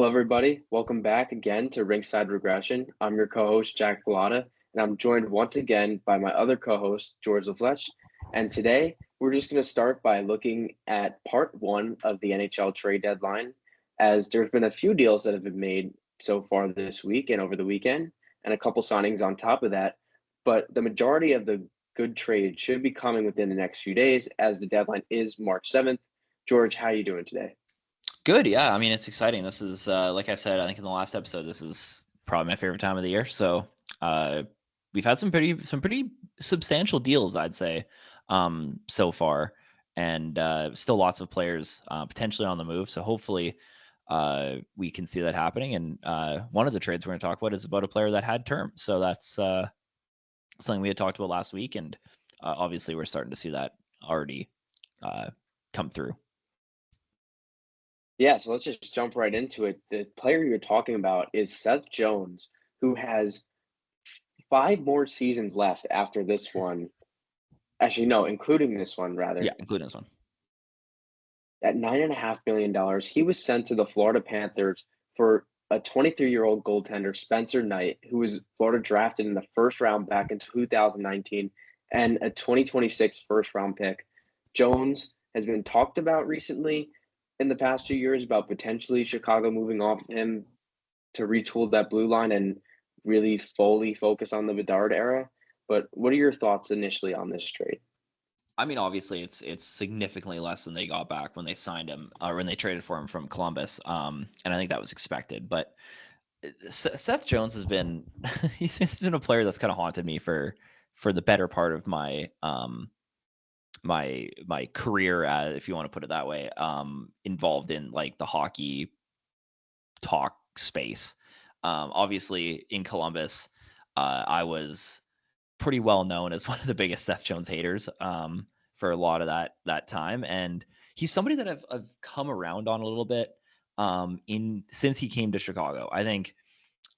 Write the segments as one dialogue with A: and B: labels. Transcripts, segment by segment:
A: Hello, everybody. Welcome back again to Ringside Regression. I'm your co-host, Jack Pilata, and I'm joined once again by my other co-host, George LaFleche. And today, we're just going to start by looking at part one of the NHL Trade Deadline, as there's been a few deals that have been made so far this week and over the weekend, and a couple signings on top of that. But the majority of the good trades should be coming within the next few days, as the deadline is March 7th. George, how are you doing today?
B: Good, yeah. I mean, it's exciting. This is, like I said, I think in the last episode, this is probably my favorite time of the year. So, we've had some pretty substantial deals, I'd say, so far, and still lots of players potentially on the move. So hopefully, we can see that happening. And one of the trades we're going to talk about is about a player that had term. So that's something we had talked about last week, and obviously we're starting to see that already come through.
A: Yeah, so let's just jump right into it. The player you're talking about is Seth Jones, who has 5 more seasons left after this one. Actually, no, including this one, rather.
B: Yeah, including this one.
A: At $9.5 million, he was sent to the Florida Panthers for a 23-year-old goaltender, Spencer Knight, who was Florida drafted in the first round back in 2019, and a 2026 first round pick. Jones has been talked about recently in the past few years about potentially Chicago moving off of him to retool that blue line and really fully focus on the Bedard era. But what are your thoughts initially on this trade?
B: I mean, obviously, it's significantly less than they got back when they signed him or when they traded for him from Columbus. And I think that was expected. But Seth Jones has been he's been a player that's kind of haunted me for the better part of my my career, if you want to put it that way, involved in like the hockey talk space. Obviously, in Columbus, I was pretty well known as one of the biggest Seth Jones haters for a lot of that time, and he's somebody that I've come around on a little bit since he came to Chicago. I think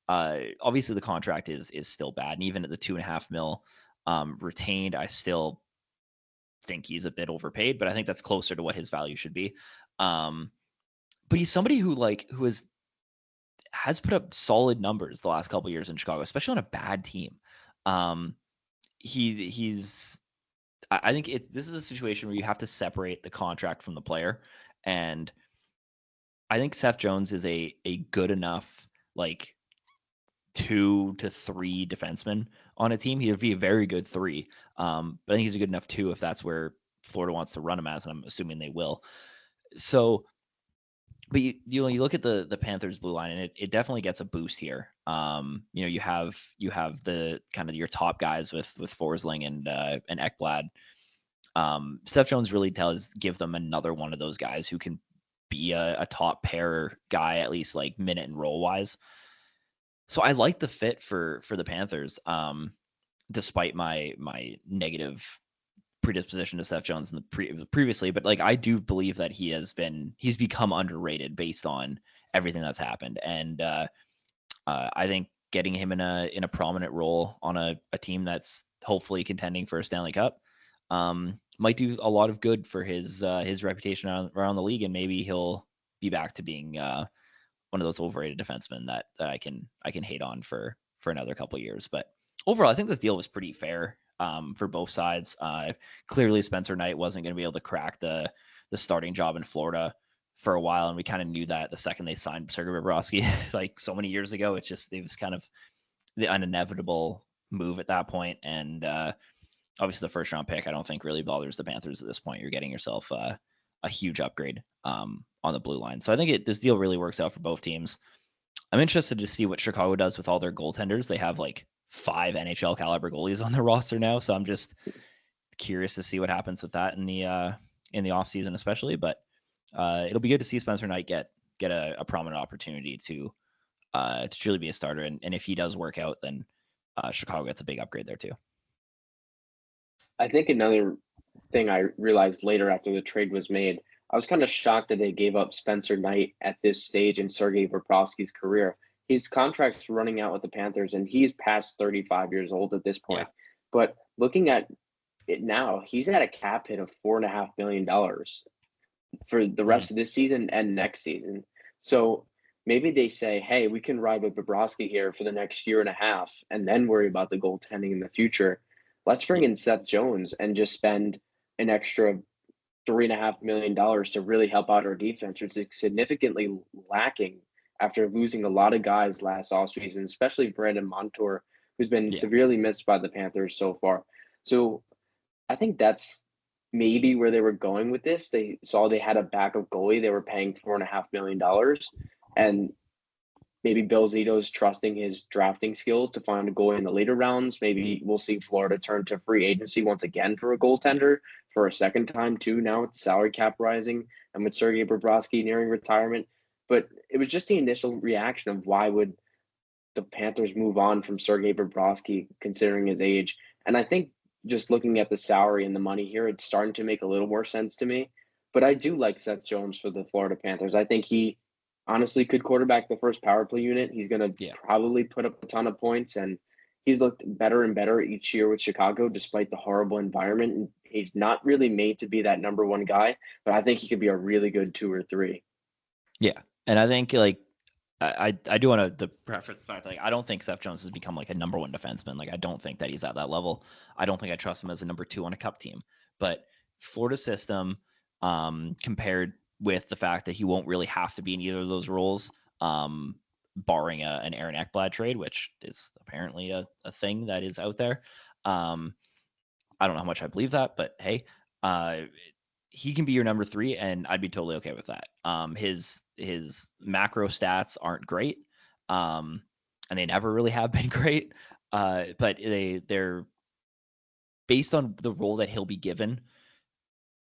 B: obviously the contract is still bad, and even at the $2.5 million retained, I still think he's a bit overpaid, but I think that's closer to what his value should be. But he's somebody who has put up solid numbers the last couple of years in Chicago, especially on a bad team. He's I think this is a situation where you have to separate the contract from the player, and I think Seth Jones is a good enough like 2 to 3 defenseman on a team. He would be a very good 3. But I think he's a good enough 2 if that's where Florida wants to run him as, and I'm assuming they will. So, but you look at the Panthers blue line, and it definitely gets a boost here. You have the kind of your top guys with Forsling and Ekblad. Seth Jones really does give them another one of those guys who can be a top pair guy, at least like minute and role wise. So I like the fit for the Panthers, despite my negative predisposition to Seth Jones in previously, but like I do believe that he's become underrated based on everything that's happened, and I think getting him in a prominent role on a team that's hopefully contending for a Stanley Cup might do a lot of good for his reputation around the league, and maybe he'll be back to being one of those overrated defensemen that I can hate on for another couple of years. But overall, I think this deal was pretty fair for both sides. Clearly, Spencer Knight wasn't going to be able to crack the starting job in Florida for a while, and we kind of knew that the second they signed Sergei Bobrovsky, like so many years ago. It was kind of the inevitable move at that point, and obviously the first round pick I don't think really bothers the Panthers at this point. You're getting yourself a huge upgrade on the blue line. So I think this deal really works out for both teams. I'm interested to see what Chicago does with all their goaltenders. They have like 5 NHL caliber goalies on their roster now, so I'm just curious to see what happens with that in the offseason especially. But it'll be good to see Spencer Knight get a prominent opportunity to truly be a starter, and if he does work out, then Chicago gets a big upgrade there too.
A: I think another thing I realized later after the trade was made, I was kind of shocked that they gave up Spencer Knight at this stage in Sergei Bobrovsky's career. His contract's running out with the Panthers, and he's past 35 years old at this point.
B: Yeah.
A: But looking at it now, he's at a cap hit of $4.5 million for the rest of this season and next season. So maybe they say, hey, we can ride with Bobrovsky here for the next year and a half and then worry about the goaltending in the future. Let's bring
B: Yeah.
A: in Seth Jones and just spend an extra $3.5 million to really help out our defense, which is significantly lacking after losing a lot of guys last offseason, especially Brandon Montour, who's been
B: Yeah.
A: severely missed by the Panthers so far. So I think that's maybe where they were going with this. They saw they had a backup goalie. They were paying $4.5 million, and maybe Bill Zito's trusting his drafting skills to find a goalie in the later rounds. Maybe we'll see Florida turn to free agency once again for a goaltender for a second time too. Now with the salary cap rising and with Sergei Bobrovsky nearing retirement, but it was just the initial reaction of why would the Panthers move on from Sergei Bobrovsky considering his age. And I think just looking at the salary and the money here, it's starting to make a little more sense to me. But I do like Seth Jones for the Florida Panthers. I think he honestly could quarterback the first power play unit. He's going to
B: Yeah.
A: probably put up a ton of points, and he's looked better and better each year with Chicago despite the horrible environment. And he's not really made to be that number one guy, but I think he could be a really good two or three.
B: Yeah. And I think like I do want to preface the fact like I don't think Seth Jones has become like a number one defenseman. Like I don't think that he's at that level. I don't think I trust him as a number two on a cup team. But Florida system, compared with the fact that he won't really have to be in either of those roles, barring an Aaron Ekblad trade, which is apparently a thing that is out there. I don't know how much I believe that, but hey, uh, he can be your number three, and I'd be totally okay with that. His macro stats aren't great, and they never really have been great. But they're based on the role that he'll be given.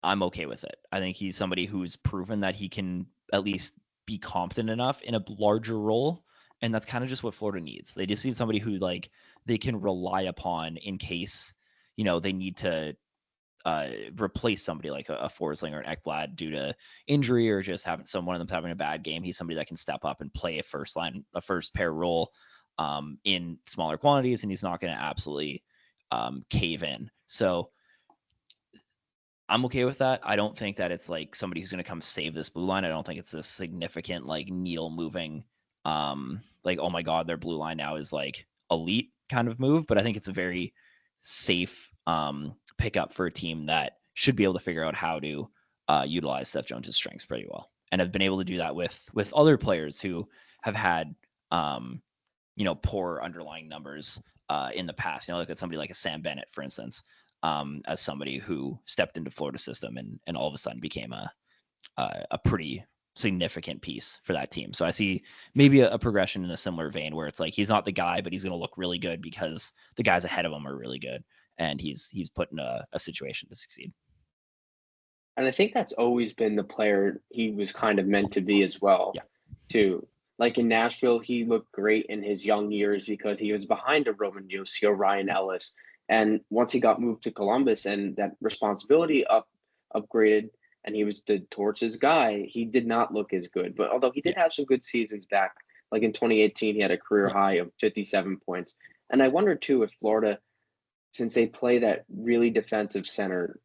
B: I'm okay with it. I think he's somebody who's proven that he can at least be competent enough in a larger role, and that's kind of just what Florida needs. They just need somebody who like they can rely upon in case they need to replace somebody like a Forsling or an Ekblad due to injury or just having someone of them's having a bad game. He's somebody that can step up and play a first pair role in smaller quantities, and he's not going to absolutely cave in. So I'm okay with that. I don't think that it's like somebody who's going to come save this blue line. I don't think it's a significant like needle moving, like oh my god, their blue line now is like elite kind of move. But I think it's a very safe pickup for a team that should be able to figure out how to utilize Seth Jones' strengths pretty well, and have been able to do that with other players who have had poor underlying numbers in the past. Look at somebody like a Sam Bennett, for instance, as somebody who stepped into Florida system and all of a sudden became a pretty significant piece for that team. So I see maybe a progression in a similar vein where it's like he's not the guy, but he's going to look really good because the guys ahead of him are really good, and he's put in a situation to succeed.
A: And I think that's always been the player he was kind of meant to be as well,
B: Yeah.
A: too. Like in Nashville, he looked great in his young years because he was behind a Roman Josi, Ryan Ellis. And once he got moved to Columbus and that responsibility upgraded and he was the Torches guy, he did not look as good. But although he
B: Yeah.
A: did have some good seasons back, like in 2018, he had a career
B: Yeah.
A: high of 57 points. And I wonder too if Florida, since they play that really defensive center,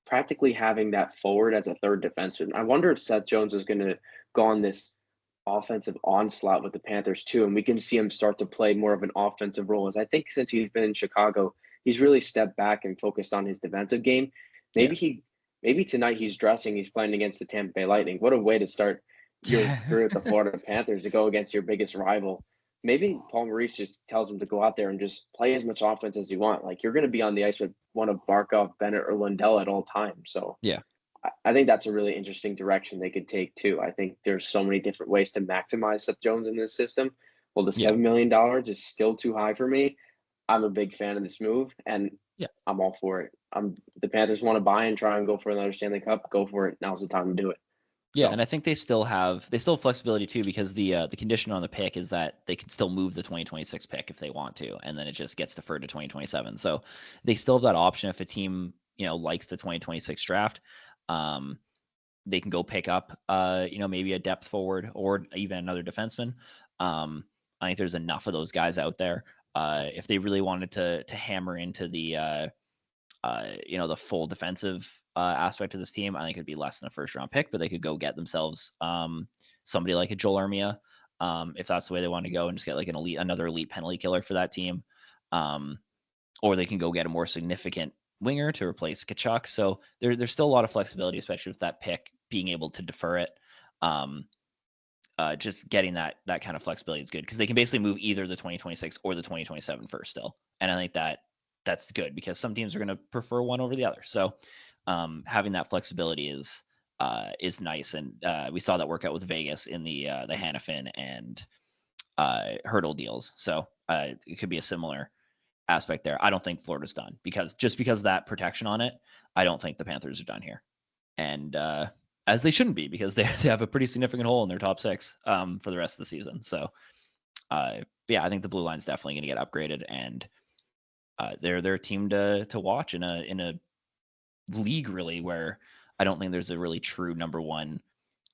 A: practically having that forward as a third defenseman. I wonder if Seth Jones is going to go on this offensive onslaught with the Panthers too, and we can see him start to play more of an offensive role. As I think since he's been in Chicago, he's really stepped back and focused on his defensive game.
B: Yeah.
A: Maybe tonight he's playing against the Tampa Bay Lightning. What a way to start your career with the Florida Panthers to go against your biggest rival. Maybe Paul Maurice just tells him to go out there and just play as much offense as you want. Like you're going to be on the ice with one of Barkov, Bennett, or Lundell at all times. So
B: Yeah.
A: I think that's a really interesting direction they could take too. I think there's so many different ways to maximize Seth Jones in this system. Well, the
B: Yeah.
A: $7 million is still too high for me. I'm a big fan of this move, and
B: Yeah.
A: I'm all for it. The Panthers want to buy and try and go for another Stanley Cup. Go for it. Now's the time to do it.
B: Yeah,
A: So
B: and I think they still have flexibility too because the condition on the pick is that they can still move the 2026 pick if they want to, and then it just gets deferred to 2027. So they still have that option if a team likes the 2026 draft. They can go pick up maybe a depth forward or even another defenseman. I think there's enough of those guys out there. If they really wanted to hammer into the the full defensive aspect of this team, I think it'd be less than a first round pick, but they could go get themselves somebody like a Joel Armia if that's the way they want to go and just get like another elite penalty killer for that team. Or they can go get a more significant winger to replace Kachuk. So there's still a lot of flexibility, especially with that pick being able to defer it. Just getting that kind of flexibility is good because they can basically move either the 2026 or the 2027 first still. And I think that's good because some teams are going to prefer one over the other. So having that flexibility is nice. And we saw that work out with Vegas in the Hannafin and Hurdle deals. So it could be a similar aspect there. I don't think Florida's done because that protection on it, I don't think the Panthers are done here. And as they shouldn't be because they have a pretty significant hole in their top six for the rest of the season. So yeah, I think the blue line's definitely going to get upgraded, and they're a team to watch in a league really where I don't think there's a really true number one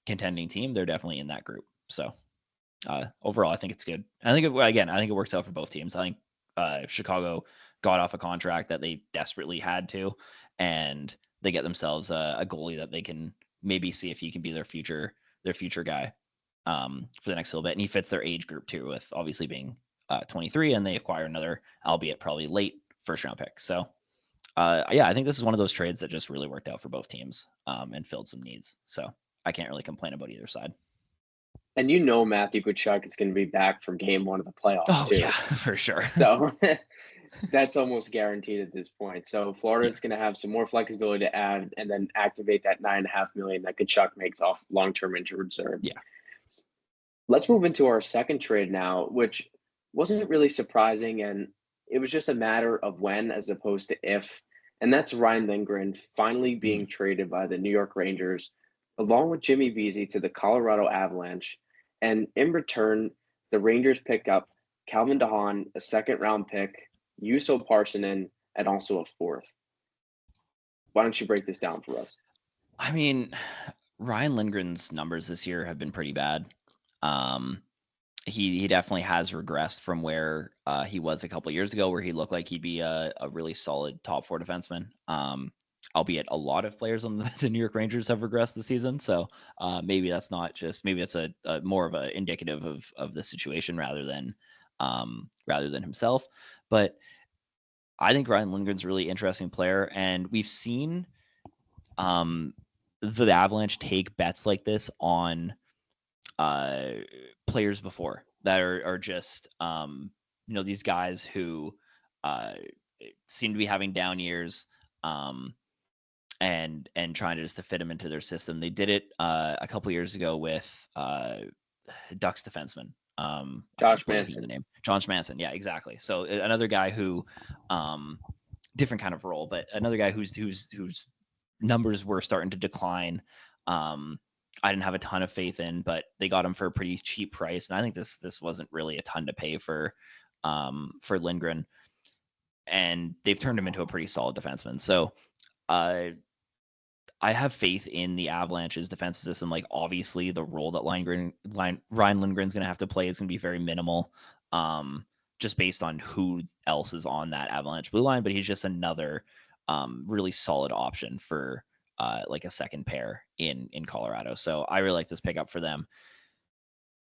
B: contending team. They're definitely in that group. So overall, I think it's good. I think it works out for both teams. I think Chicago got off a contract that they desperately had to, and they get themselves a goalie that they can maybe see if he can be their future guy for the next little bit. And he fits their age group too, with obviously being 23, and they acquire another, albeit probably late first round pick. So yeah, I think this is one of those trades that just really worked out for both teams and filled some needs. So I can't really complain about either side.
A: And Matthew Tkachuk is going to be back for game one of the playoffs
B: Oh
A: too.
B: yeah, for sure.
A: So that's almost guaranteed at this point. So Florida's going to have some more flexibility to add and then activate that $9.5 million that Tkachuk makes off long-term injured reserve.
B: Yeah.
A: Let's move into our second trade now, which wasn't really surprising, and it was just a matter of when as opposed to if. And that's Ryan Lindgren finally being traded by the New York Rangers, along with Jimmy Vesey, to the Colorado Avalanche. And in return, the Rangers pick up Calvin DeHaan, a second-round pick, Juuso Parssinen, and also a fourth. Why don't you break this down for us?
B: I mean, Ryan Lindgren's numbers this year have been pretty bad. He definitely has regressed from where he was a couple years ago, where he looked like he'd be a really solid top four defenseman. Albeit a lot of players on the New York Rangers have regressed this season, so maybe that's not just maybe it's a more of a indicative of the situation rather than himself. But I think Ryan Lindgren's a really interesting player, and we've seen the Avalanche take bets like this on players before that are just these guys who seem to be having down years and trying to just to fit them into their system. They did it a couple years ago with Ducks defenseman.
A: Josh Manson.
B: The name Josh Manson. Yeah, exactly. So another guy who different kind of role, but another guy whose numbers were starting to decline. I didn't have a ton of faith in, but they got him for a pretty cheap price, and I think this wasn't really a ton to pay for Lindgren, and they've turned him into a pretty solid defenseman. So I have faith in the Avalanche's defensive system. Like, obviously, the role that Ryan Lindgren's going to have to play is going to be very minimal, just based on who else is on that Avalanche blue line. But he's just another really solid option for like a second pair in Colorado. So I really like this pickup for them.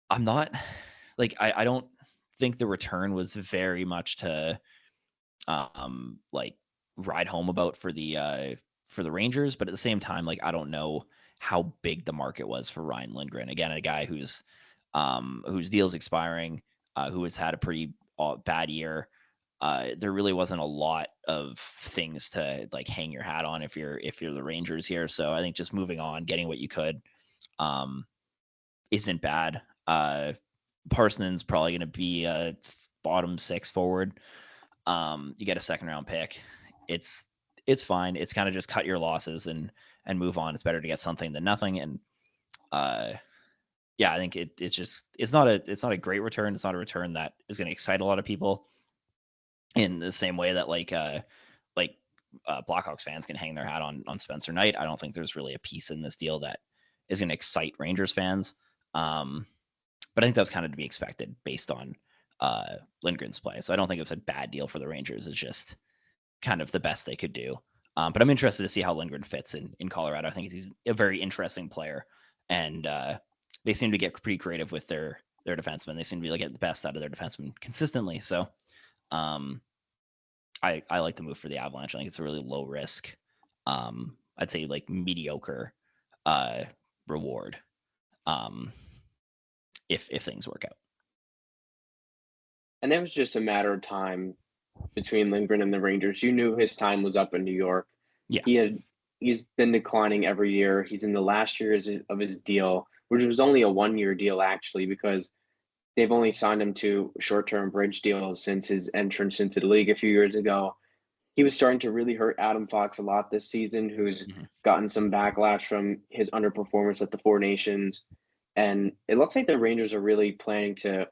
B: I'm not like I don't think the return was very much to like ride home about for the Rangers, but at the same time, like, I don't know how big the market was for Ryan Lindgren. Again, a guy whose deal's expiring, who has had a pretty bad year. There really wasn't a lot of things to like hang your hat on if you're the Rangers here. So I think just moving on, getting what you could, isn't bad. Parsonen's probably going to be a bottom six forward. You get a second round pick. It's fine. It's kind of just cut your losses and move on. It's better to get something than nothing. And yeah, I think it's not a great return. It's not a return that is going to excite a lot of people in the same way that Blackhawks fans can hang their hat on Spencer Knight. I don't think there's really a piece in this deal that is going to excite Rangers fans. But I think that's kind of to be expected based on Lindgren's play. So I don't think it was a bad deal for the Rangers. It's just kind of the best they could do. But I'm interested to see how Lindgren fits in Colorado. I think he's a very interesting player, and they seem to get pretty creative with their their defensemen. They seem to be getting the best out of their defensemen consistently. So I like the move for the Avalanche. I think it's a really low risk, I'd say mediocre reward if things work out.
A: And it was just a matter of time between Lindgren and the Rangers. You knew his time was up in New York.
B: Yeah.
A: He's been declining every year. He's in the last years of his deal, which was only a 1-year deal actually, because they've only signed him to short-term bridge deals since his entrance into the league a few years ago. He was starting to really hurt Adam Fox a lot this season, who's gotten some backlash from his underperformance at the Four Nations. And it looks like the Rangers are really planning to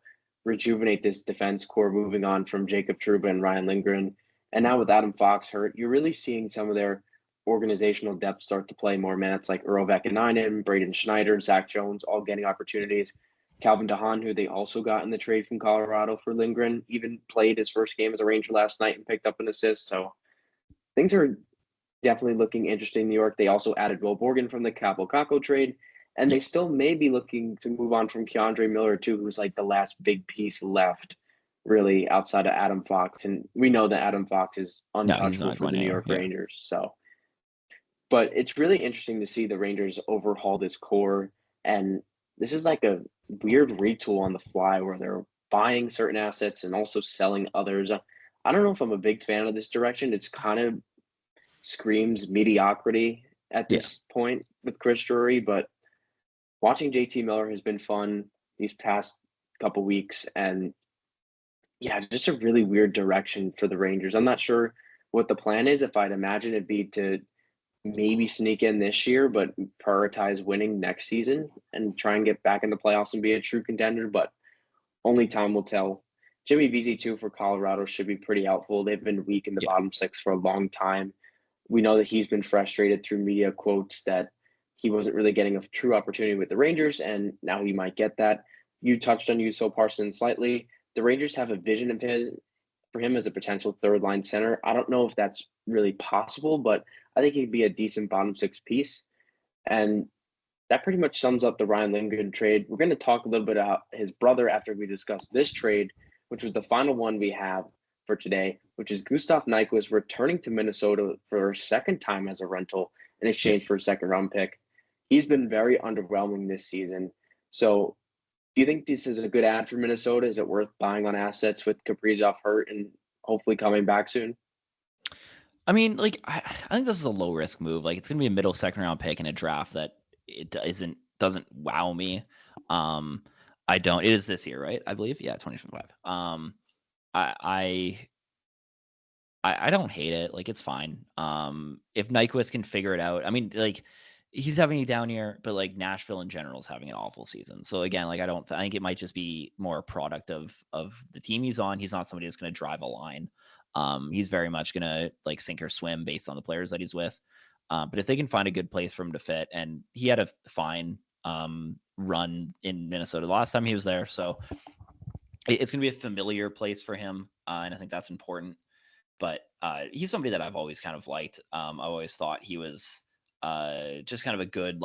A: rejuvenate this defense core, moving on from Jacob Trouba and Ryan Lindgren. And now with Adam Fox hurt, you're really seeing some of their organizational depth start to play more minutes, like Earl Vekanainen, Braden Schneider, Zach Jones, all getting opportunities. Calvin DeHaan, who they also got in the trade from Colorado for Lindgren, even played his first game as a Ranger last night and picked up an assist. So things are definitely looking interesting in New York. They also added Will Borgen from the Capo Caco trade, and they still may be looking to move on from Keandre Miller too, who's like the last big piece left, really, outside of Adam Fox. And we know that Adam Fox is untouchable for the New York Rangers. So, but it's really interesting to see the Rangers overhaul this core, and this is like a weird retool on the fly where they're buying certain assets and also selling others. I don't know if I'm a big fan of this direction. It's kind of screams mediocrity at this point with Chris Drury, but watching JT Miller has been fun these past couple weeks, and yeah, just a really weird direction for the Rangers. I'm not sure what the plan is. If I'd imagine it'd be to maybe sneak in this year, but prioritize winning next season and try and get back in the playoffs and be a true contender, but only time will tell. Jimmy Vesey too for Colorado should be pretty helpful. They've been weak in the bottom six for a long time. We know that he's been frustrated through media quotes that he wasn't really getting a true opportunity with the Rangers, and now he might get that. You touched on Yusuf Parsons slightly. The Rangers have a vision of his for him as a potential third line center. I don't know if that's really possible, but I think he'd be a decent bottom six piece. And that pretty much sums up the Ryan Lindgren trade. We're going to talk a little bit about his brother after we discuss this trade, which was the final one we have for today, which is Gustav Nyquist returning to Minnesota for a second time as a rental in exchange for a second-round pick. He's been very underwhelming this season. So do you think this is a good ad for Minnesota? Is it worth buying on assets with Kaprizov hurt and hopefully coming back soon?
B: I mean, I think this is a low risk move. It's going to be a middle second round pick in a draft that doesn't wow me. It is this year, right? I believe. Yeah, 2025. I don't hate it. It's fine. If Nyquist can figure it out, I mean, he's having a down year, but Nashville in general is having an awful season. So again, I think it might just be more a product of the team he's on. He's not somebody that's going to drive a line. He's very much going to sink or swim based on the players that he's with. But if they can find a good place for him to fit, and he had a fine run in Minnesota the last time he was there, so it's going to be a familiar place for him, and I think that's important. But he's somebody that I've always kind of liked. I've always thought he was just kind of a good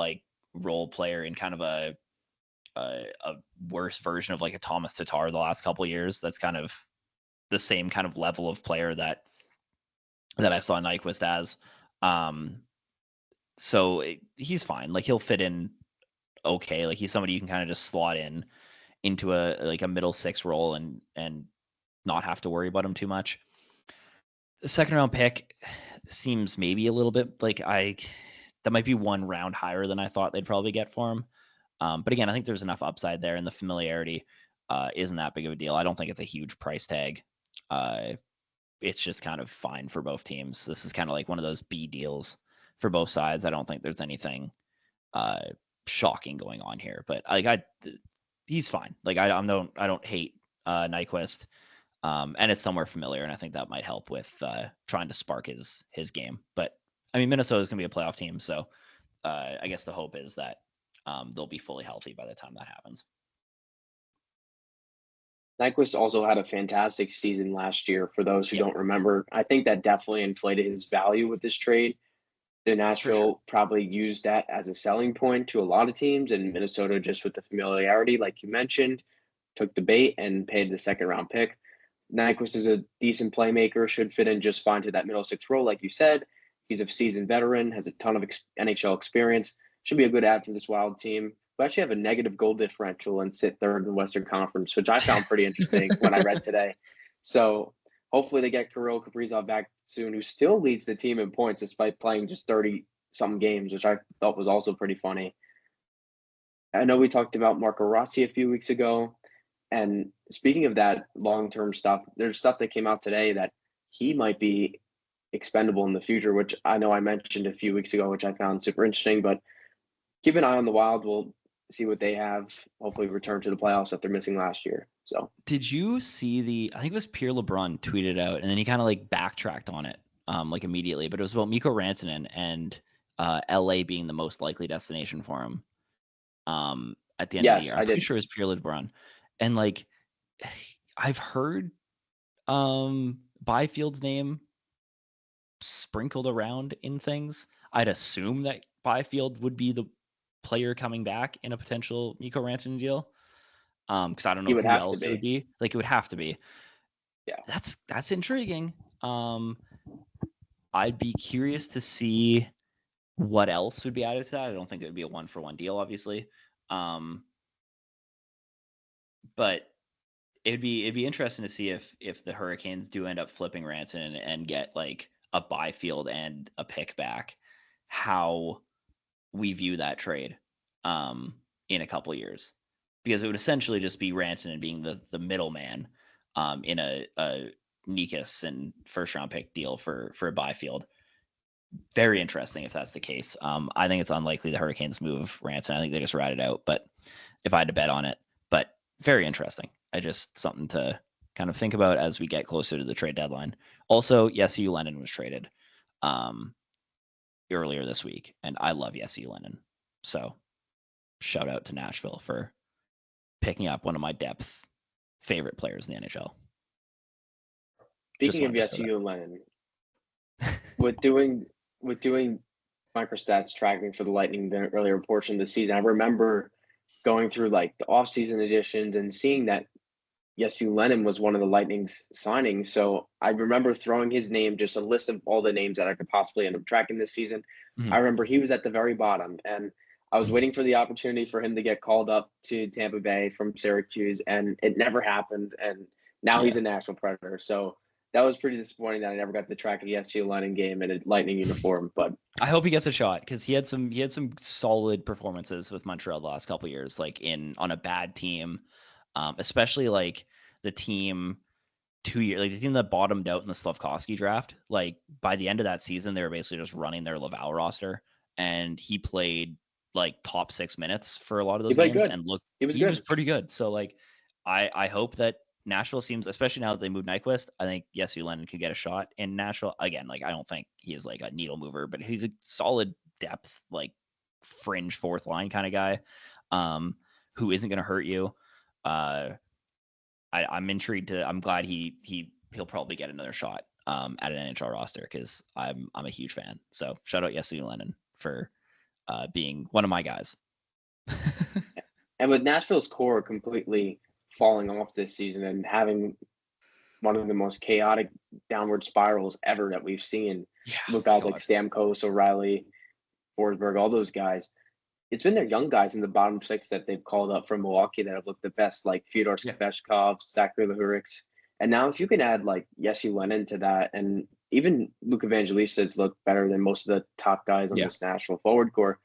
B: role player in kind of a worse version of a Thomas Tatar the last couple of years. That's kind of the same kind of level of player that I saw Nyquist as. So he's fine. He'll fit in okay. He's somebody you can kind of just slot into a middle six role and not have to worry about him too much. The second round pick seems maybe a little bit that might be one round higher than I thought they'd probably get for him. But again, I think there's enough upside there, and the familiarity isn't that big of a deal. I don't think it's a huge price tag. It's just kind of fine for both teams. This is kind of one of those B deals for both sides. I don't think there's anything shocking going on here, but he's fine. I don't hate Nyquist. And it's somewhere familiar, and I think that might help with trying to spark his game. But I mean, Minnesota is going to be a playoff team, so I guess the hope is that they'll be fully healthy by the time that happens.
A: Nyquist also had a fantastic season last year. For those who don't remember, I think that definitely inflated his value with this trade. The Nashville probably used that as a selling point to a lot of teams, and Minnesota just with the familiarity, like you mentioned. took the bait and paid the second round pick. Nyquist is a decent playmaker, should fit in just fine to that middle six role, like you said. He's a seasoned veteran, has a ton of NHL experience, should be a good add for this Wild team. We actually have a negative goal differential and sit third in the Western Conference, which I found pretty interesting when I read today. So hopefully they get Kirill Kaprizov back soon, who still leads the team in points despite playing just 30-some games, which I thought was also pretty funny. I know we talked about Marco Rossi a few weeks ago. And speaking of that long-term stuff, there's stuff that came out today that he might be expendable in the future, which I know I mentioned a few weeks ago, which I found super interesting. But keep an eye on the Wild. We'll see what they have. Hopefully return to the playoffs that they're missing last year. So
B: Did you see I think it was Pierre LeBrun tweeted out, and then he kind of like backtracked on it, like immediately, but it was about Mikko Rantanen and LA being the most likely destination for him at the end of the
A: yes,
B: year.
A: I
B: I'm pretty
A: did.
B: sure it was Pierre LeBrun. And like I've heard Byfield's name sprinkled around in things. I'd assume that Byfield would be the player coming back in a potential Mikko Rantanen deal. Because I don't
A: He
B: know
A: would
B: who
A: have to
B: else it would
A: be.
B: be. Like it would have to be.
A: Yeah.
B: That's intriguing. I'd be curious to see what else would be added to that. I don't think it would be a 1-for-1 deal, obviously. But it'd be interesting to see if the Hurricanes do end up flipping Rantanen and get like a Byfield and a pick back, how we view that trade in a couple years. Because it would essentially just be Rantanen being the middleman in a Nikas and first round pick deal for a Byfield. Very interesting if that's the case. I think it's unlikely the Hurricanes move Rantanen. I think they just ride it out, but if I had to bet on it. But very interesting. Something to kind of think about as we get closer to the trade deadline. Also, Jesse Lennon was traded earlier this week, and I love Jesse Lennon. So shout out to Nashville for picking up one of my depth favorite players in the NHL.
A: Speaking of Yasuo Lennon, with doing microstats tracking for the Lightning the earlier portion of the season, I remember going through like the off-season editions and seeing that Yasuo Lennon was one of the Lightning's signings. So I remember throwing his name, just a list of all the names that I could possibly end up tracking this season.
B: Mm-hmm.
A: I remember he was at the very bottom, and I was waiting for the opportunity for him to get called up to Tampa Bay from Syracuse, and it never happened. And now he's a Nashville Predator. So that was pretty disappointing that I never got to track a Yasuo Lennon game in a Lightning uniform. But
B: I hope he gets a shot because he had some solid performances with Montreal the last couple of years, like on a bad team, especially like the team 2 years, like the team that bottomed out in the Slafkovsky draft. Like by the end of that season, they were basically just running their Laval roster, and he played like top 6 minutes for a lot of those games
A: good.
B: and
A: He was
B: pretty good. So like I hope that Nashville seems, especially now that they moved Nyquist, I think Jesse Lennon could get a shot in Nashville. Again, like I don't think he's like a needle mover, but he's a solid depth, like fringe fourth line kind of guy, who isn't going to hurt you. I'm intrigued I'm glad he'll probably get another shot at an NHL roster because I'm a huge fan. So shout out Jesse Lennon for being one of my guys.
A: And with Nashville's core completely falling off this season and having one of the most chaotic downward spirals ever that we've seen with guys like Stamkos, O'Reilly, Forsberg, all those guys. It's been their young guys in the bottom 6 that they've called up from Milwaukee that have looked the best, like Fyodor Svechkov, Zachary Lahuriks. And now if you can add like Jesse Lennon to that, and even Luke Evangelista has looked better than most of the top guys on this Nashville forward core,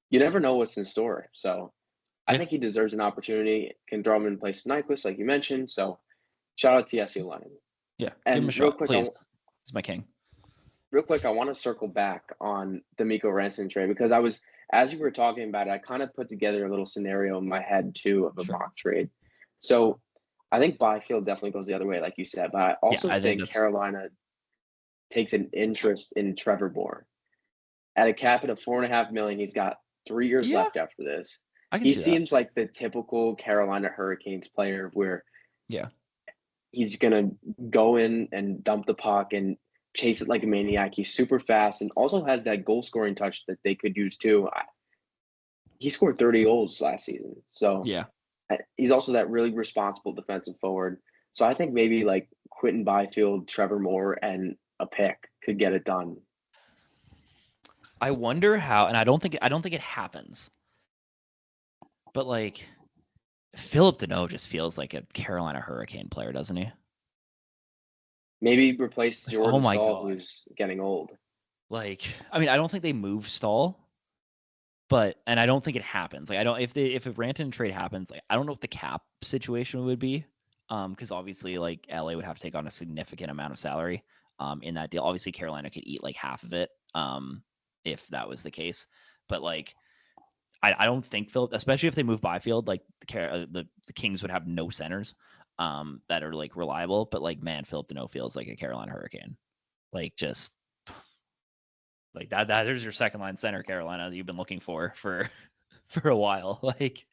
A: you never know what's in store. So I think he deserves an opportunity. Can throw him in place of Nyquist, like you mentioned. So shout out to Jesse Lennon.
B: Yeah,
A: and
B: give him a shot, please. He's my king.
A: Real quick, I want to circle back on the Mikko Rantanen trade because as you were talking about it, I kind of put together a little scenario in my head too of a mock trade. So I think Byfield definitely goes the other way, like you said, but I also think Carolina takes an interest in Trevor Moore. At a cap of $4.5 million, he's got 3 years left after this. He seems like the typical Carolina Hurricanes player where he's gonna go in and dump the puck and chase it like a maniac. He's super fast and also has that goal scoring touch that they could use too. He scored 30 goals last season. So He's also that really responsible defensive forward. So I think maybe like Quentin Byfield, Trevor Moore, and a pick could get it done.
B: I wonder how, and I don't think it happens, but like Philip Deneau just feels like a Carolina Hurricane player, doesn't he?
A: Maybe replace
B: Like, oh
A: Jordan
B: my
A: Stahl,
B: god.
A: who's getting old.
B: Like, I mean, I don't think they move Stahl, but and I don't think it happens. Like, I don't if a Rantanen trade happens, like I don't know what the cap situation would be, because obviously like LA would have to take on a significant amount of salary, in that deal. Obviously, Carolina could eat like half of it, if that was the case. But like, I don't think Philip, especially if they move Byfield, like the Kings would have no centers, that are like reliable. But like, man, Philip Deneau feels like a Carolina Hurricane, like just like that. There's your second line center, Carolina, that you've been looking for for a while. Like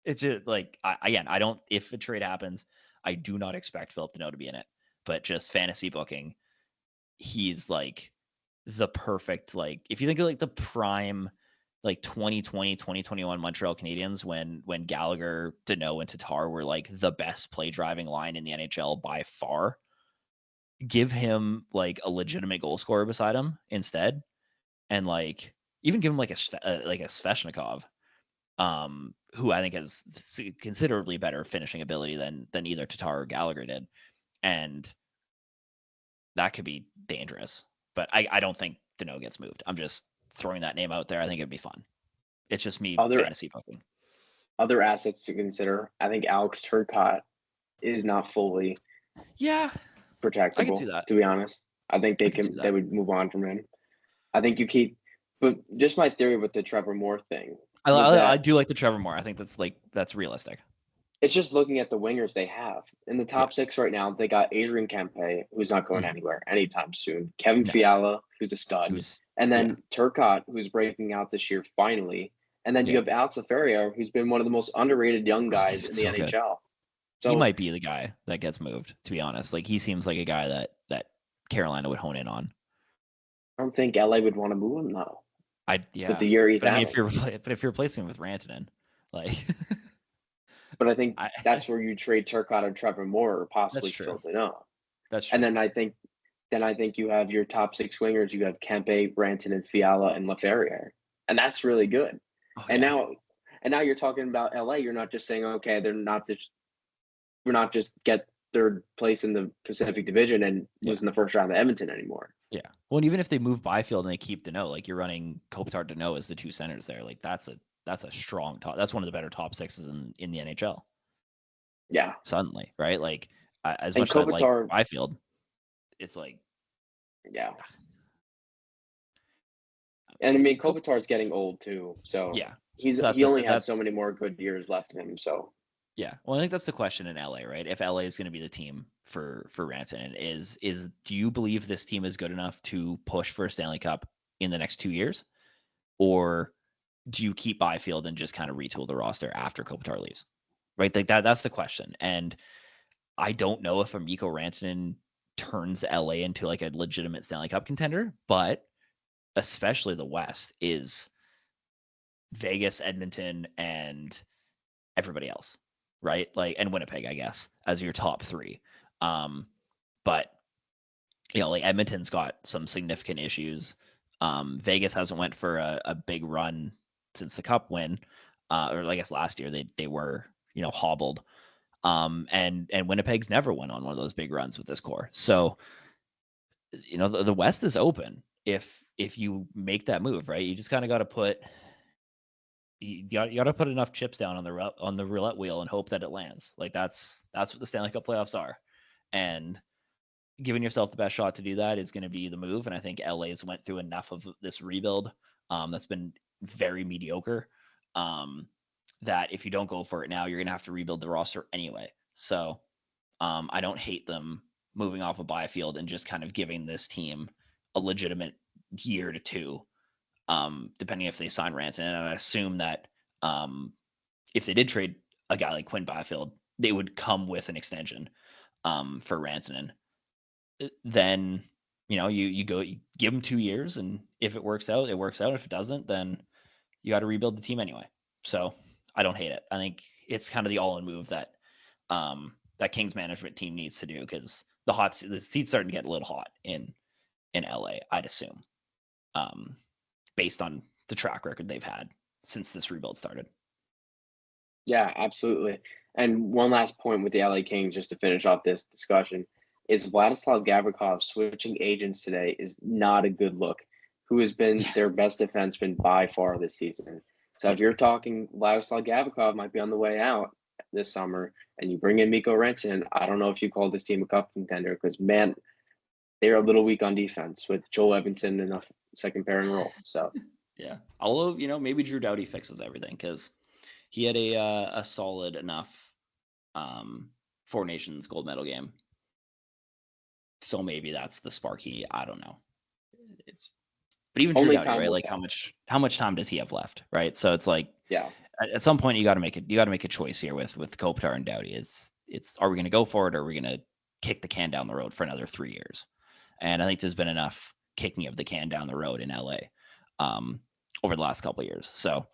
B: it's just like again, I don't. If a trade happens, I do not expect Philip Deneau to be in it. But just fantasy booking, he's like the perfect, like if you think of like the prime like 2020 2021 Montreal Canadiens when Gallagher, Deneau, and Tatar were like the best play driving line in the NHL by far. Give him like a legitimate goal scorer beside him instead, and like even give him like a Sveshnikov, who I think has considerably better finishing ability than either Tatar or Gallagher did, and that could be dangerous. But I don't think Deneau gets moved. I'm just throwing that name out there. I think it'd be fun. It's just me
A: Other
B: fantasy booking.
A: other assets to consider. I think Alex Turcotte is not fully
B: Yeah, I could see
A: protectable,
B: that.
A: to be honest. I think
B: I could see
A: they
B: that.
A: would move on from him. I think you keep, but just my theory with the Trevor Moore thing
B: I,
A: was
B: I, I
A: that
B: do like the Trevor Moore. I think that's realistic.
A: it's just looking at the wingers they have. In the
B: Yeah.
A: top six right now, they got Adrian Kempe, who's not going
B: Mhm.
A: anywhere anytime soon, Kevin
B: No,
A: Fiala, who's a stud,
B: who's
A: and
B: yeah,
A: then Turcotte, who's breaking out this year finally. And then you
B: yeah.
A: have Alex Laferriere, who's been one of the most underrated young
B: Oh, he's
A: guys
B: been
A: in the
B: so good.
A: NHL.
B: He
A: So
B: might be the guy that gets moved. To be honest, like he seems like a guy that Carolina would hone in on.
A: I don't think LA would want to move him though, with
B: Yeah,
A: the year he's
B: but I mean,
A: having.
B: if you're replacing him with Rantanen, like
A: But I think
B: I
A: that's where you trade Turcotte or Trevor Moore or
B: that's
A: possibly
B: true.
A: Phil Deneau.
B: That's
A: And
B: true.
A: then I think you have your top six wingers. You have Kempe, Branton, and Fiala and Laferriere, and that's really good.
B: Oh
A: And
B: yeah,
A: now, and now you're talking about LA. You're not just saying, okay, we're not just get third place in the Pacific Division and
B: yeah,
A: losing the first round of Edmonton anymore.
B: yeah. Well, and even if they move Byfield and they keep Deneau, like you're running Kopitar, Deneau as the two centers there. Like that's a strong top. That's one of the better top sixes in the NHL.
A: Yeah,
B: Suddenly, right? Like as
A: and
B: much as I like
A: Kopitar,
B: Byfield, it's like
A: yeah, and I mean
B: Cop-
A: Kopitar's getting old too, so
B: yeah. That
A: he
B: that's
A: only has
B: that's
A: so many more good years left in him. So
B: yeah. Well, I think that's the question in LA, right? If LA is going to be the team for Rantanen, is do you believe this team is good enough to push for a Stanley Cup in the next 2 years, or do you keep Byfield and just kind of retool the roster after Kopitar leaves? Right, like that's the question. And I don't know if Mikko Rantanen turns LA into like a legitimate Stanley Cup contender, but especially the West is Vegas, Edmonton, and everybody else, right? Like, and Winnipeg, I guess, as your top three. But like Edmonton's got some significant issues. Vegas hasn't went for a big run since the Cup win, or I guess last year they were hobbled. And Winnipeg's never went on one of those big runs with this core. So the West is open if you make that move, right? You just kind of got to put you got to put enough chips down on the roulette wheel and hope that it lands. Like that's what the Stanley Cup playoffs are, and giving yourself the best shot to do that is going to be the move. And I think LA's went through enough of this rebuild that's been very mediocre, that if you don't go for it now, you're going to have to rebuild the roster anyway. So I don't hate them moving off of Byfield and just kind of giving this team a legitimate year to two, depending if they sign Rantanen. And I assume that if they did trade a guy like Quinn Byfield, they would come with an extension for Rantanen. Then you give them 2 years, and if it works out, it works out. If it doesn't, then you got to rebuild the team anyway. So I don't hate it. I think it's kind of the all-in move that that Kings management team needs to do, because the seat's starting to get a little hot in LA, I'd assume, based on the track record they've had since this rebuild started.
A: Yeah, absolutely. And one last point with the LA Kings, just to finish off this discussion, is Vladislav Gavrikov switching agents today is not a good look. Who has been their best defenseman by far this season? So if you're talking Vladislav Gavrikov might be on the way out this summer, and you bring in Mikko Rantanen, I don't know if you call this team a cup contender, because man, they're a little weak on defense with Joel Edmondson in a second pairing role. So
B: yeah, although maybe Drew Doughty fixes everything, because he had a solid enough Four Nations gold medal game. So maybe that's the spark I don't know. But even Drew Doughty, right? Like how much time does he have left, right? So it's like,
A: yeah,
B: at some point you got to make it. You got to make a choice here with Kopitar and Doughty. It's are we going to go for it, or are we going to kick the can down the road for another 3 years? And I think there's been enough kicking of the can down the road in LA over the last couple of years. So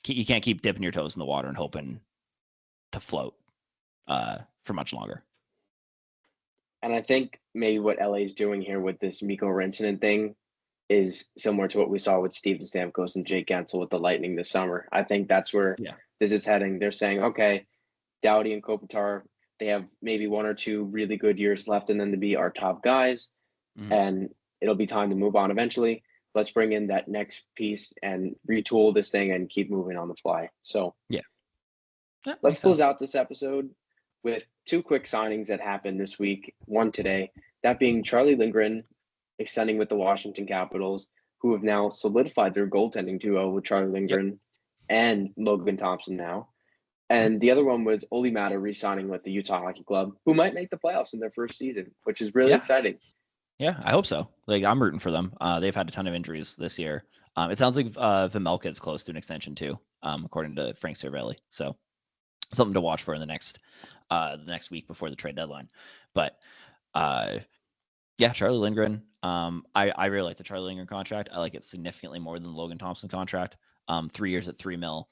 B: you can't keep dipping your toes in the water and hoping to float for much longer.
A: And I think maybe what LA is doing here with this Mikko Rantanen thing is similar to what we saw with Steven Stamkos and Jake Gensel with the Lightning this summer. I think that's where this is heading. They're saying, okay, Doughty and Kopitar, they have maybe 1 or 2 really good years left in them to be our top guys, and it'll be time to move on eventually. Let's bring in that next piece and retool this thing and keep moving on the fly. So let's close out this episode with 2 quick signings that happened this week, one today, that being Charlie Lindgren extending with the Washington Capitals, who have now solidified their goaltending duo with Charlie Lindgren and Logan Thompson now. And the other one was Olli Maatta re-signing with the Utah Hockey Club, who might make the playoffs in their first season, which is really exciting.
B: Yeah, I hope so. Like, I'm rooting for them. They've had a ton of injuries this year. It sounds like Vejmelka is close to an extension too, according to Frank Cervelli. So something to watch for in the next week before the trade deadline. But Charlie Lindgren. I really like the Charlie Lindgren contract. I like it significantly more than the Logan Thompson contract. 3 years at $3 million,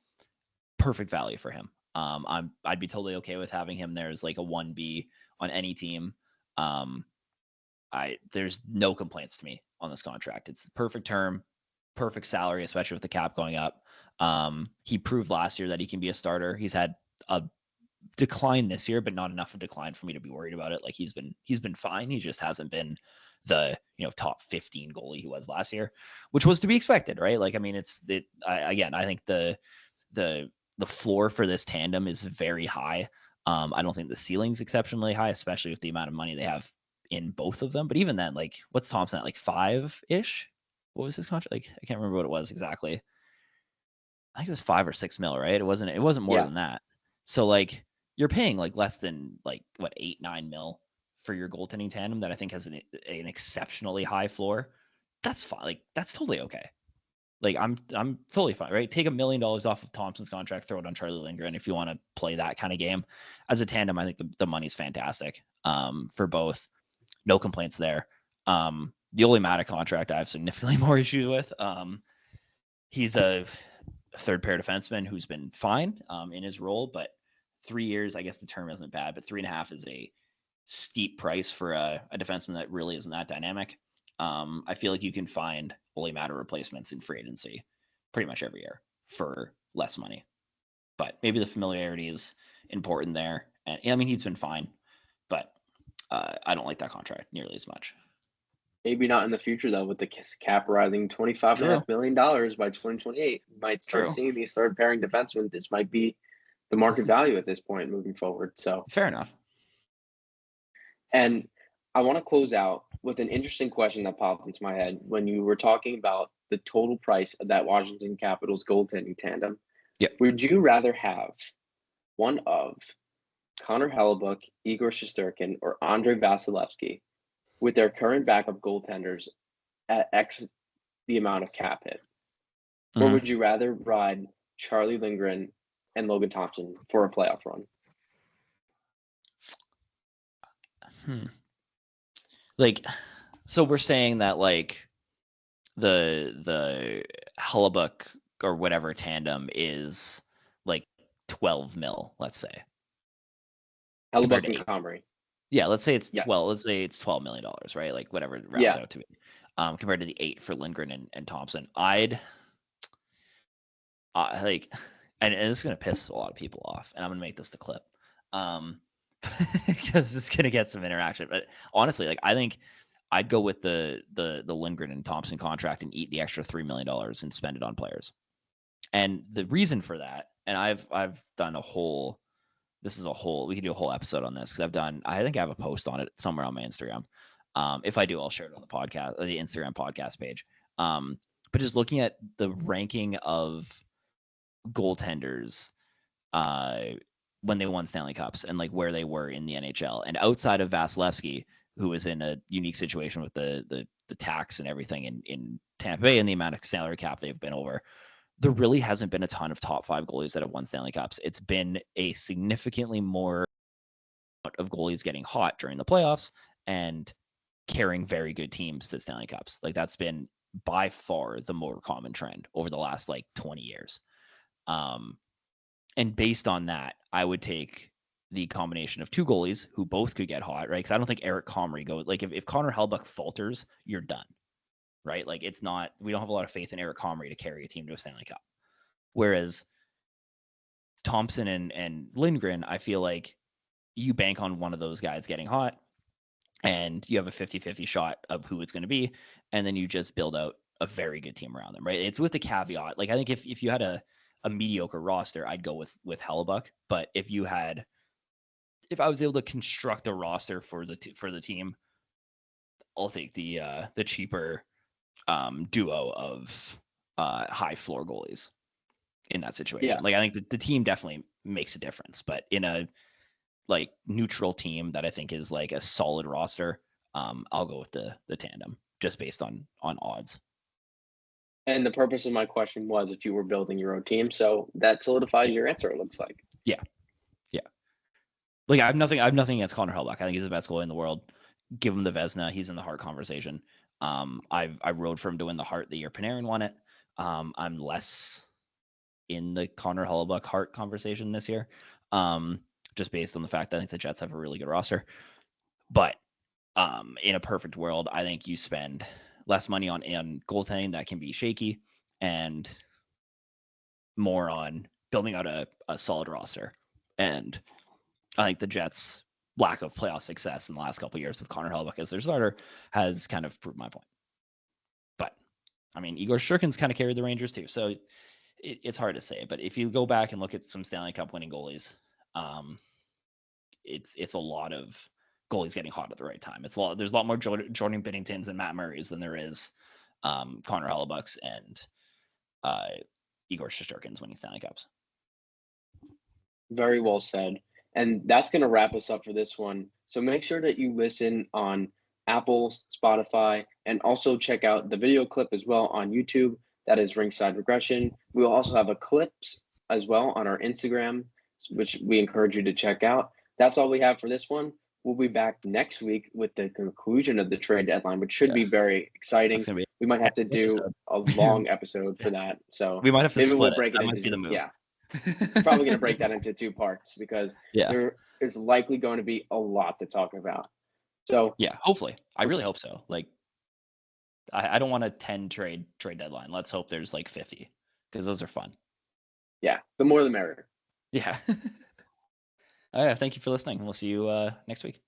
B: perfect value for him. I'd be totally okay with having him there as like a 1B on any team. There's no complaints to me on this contract. It's the perfect term, perfect salary, especially with the cap going up. He proved last year that he can be a starter. He's had a decline this year, but not enough of a decline for me to be worried about it. Like, he's been fine. He just hasn't been the top 15 goalie he was last year, which was to be expected, right? Like, I mean, I think the floor for this tandem is very high. I don't think the ceiling's exceptionally high, especially with the amount of money they have in both of them. But even then, like, what's Thompson at, like 5-ish? What was his contract? Like, I can't remember what it was exactly. I think it was 5 or 6 mil, right? It wasn't more than that. So like, you're paying like less than like what 8-9 mil for your goaltending tandem that I think has an exceptionally high floor. That's fine. Like, that's totally okay. Like, I'm totally fine, right? Take $1 million off of Thompson's contract, throw it on Charlie Lindgren if you want to play that kind of game. As a tandem, I think the money's fantastic for both. No complaints there. The Olli Maatta contract I have significantly more issues with. He's a third pair defenseman who's been fine in his role, but 3 years, I guess the term isn't bad, but 3.5 is a steep price for a defenseman that really isn't that dynamic. I feel like you can find Olli Maatta replacements in free agency pretty much every year for less money. But maybe the familiarity is important there. And I mean, he's been fine, but I don't like that contract nearly as much.
A: Maybe not in the future, though, with the cap rising $25.5 million by 2028. You might start seeing these third pairing defensemen. This might be the market value at this point moving forward. So
B: fair enough.
A: And I want to close out with an interesting question that popped into my head when you were talking about the total price of that Washington Capitals goaltending tandem.
B: Yeah.
A: Would you rather have one of Connor Hellebuyck, Igor Shesterkin, or Andrei Vasilevsky with their current backup goaltenders at X the amount of cap hit? Or would you rather ride Charlie Lindgren and Logan Thompson for a playoff run?
B: Like, so we're saying that like the Hellebuyck or whatever tandem is like 12 mil, let's say, compared
A: Hellebuck
B: to
A: and
B: 8.
A: Comrie.
B: Yeah, let's say it's
A: Yes.
B: 12. Let's say it's $12 million, right? Like whatever it rounds
A: Yeah.
B: out to be, compared to the 8 for Lindgren and Thompson. Like, and this is gonna piss a lot of people off, and I'm gonna make this the clip, because it's gonna get some interaction. But honestly, like I think I'd go with the Lindgren and Thompson contract and eat the extra $3 million and spend it on players. And the reason for that, and I've done a whole, this is a whole, we could do a whole episode on this because I think I have a post on it somewhere on my Instagram. If I do, I'll share it on the podcast or the Instagram podcast page. But just looking at the ranking of goaltenders uh, when they won Stanley Cups and like where they were in the NHL, and outside of Vasilevsky, who was in a unique situation with the tax and everything in Tampa Bay and the amount of salary cap they've been over, there really hasn't been a ton of top 5 goalies that have won Stanley Cups. It's been a significantly more of goalies getting hot during the playoffs and carrying very good teams to Stanley Cups. Like that's been by far the more common trend over the last like 20 years. And based on that, I would take the combination of 2 goalies who both could get hot, right? Because I don't think Eric Comrie goes, like if Connor Hellebuyck falters, you're done, right? Like it's not, we don't have a lot of faith in Eric Comrie to carry a team to a Stanley Cup. Whereas Thompson and Lindgren, I feel like you bank on one of those guys getting hot and you have a 50-50 shot of who it's going to be, and then you just build out a very good team around them, right? It's with the caveat. Like I think if you had a mediocre roster, I'd go with Hellebuck. But if I was able to construct a roster for the team, I'll take the cheaper duo of high floor goalies in that situation.
A: Yeah.
B: Like I think the team definitely makes a difference, but in a like neutral team that I think is like a solid roster, I'll go with the tandem just based on odds.
A: And the purpose of my question was if you were building your own team. So that solidifies your answer, it looks like.
B: Yeah, yeah. Like I have nothing against Connor Hellebuyck. I think he's the best goalie in the world. Give him the Vezina. He's in the Hart conversation. I rode for him to win the Hart the year Panarin won it. I'm less in the Connor Hellebuyck Hart conversation this year, just based on the fact that I think the Jets have a really good roster. But in a perfect world, I think you spend less money on goaltending that can be shaky and more on building out a solid roster. And I think the Jets' lack of playoff success in the last couple of years with Connor Hellebuyck as their starter has kind of proved my point. But I mean, Igor Shesterkin's kind of carried the Rangers too, so it's hard to say. But if you go back and look at some Stanley Cup winning goalies, it's a lot of goalies getting hot at the right time. There's a lot more Jordan Binningtons and Matt Murrays than there is Connor Hellebucks and Igor Shesterkin's winning Stanley Cups.
A: Very well said. And that's going to wrap us up for this one. So make sure that you listen on Apple, Spotify, and also check out the video clip as well on YouTube. That is Ringside Regression. We will also have a clips as well on our Instagram, which we encourage you to check out. That's all we have for this one. We'll be back next week with the conclusion of the trade deadline, which should be very exciting. We might have to do a long episode for that. So
B: we might have to
A: maybe
B: split
A: we'll break it
B: that
A: into
B: might be the move.
A: Yeah. Probably going to break that into 2 parts because there is likely going to be a lot to talk about. So
B: yeah, hopefully. I really hope so. Like I don't want a 10 trade deadline. Let's hope there's like 50 because those are fun.
A: Yeah, the more the merrier.
B: Yeah. All right, thank you for listening. We'll see you next week.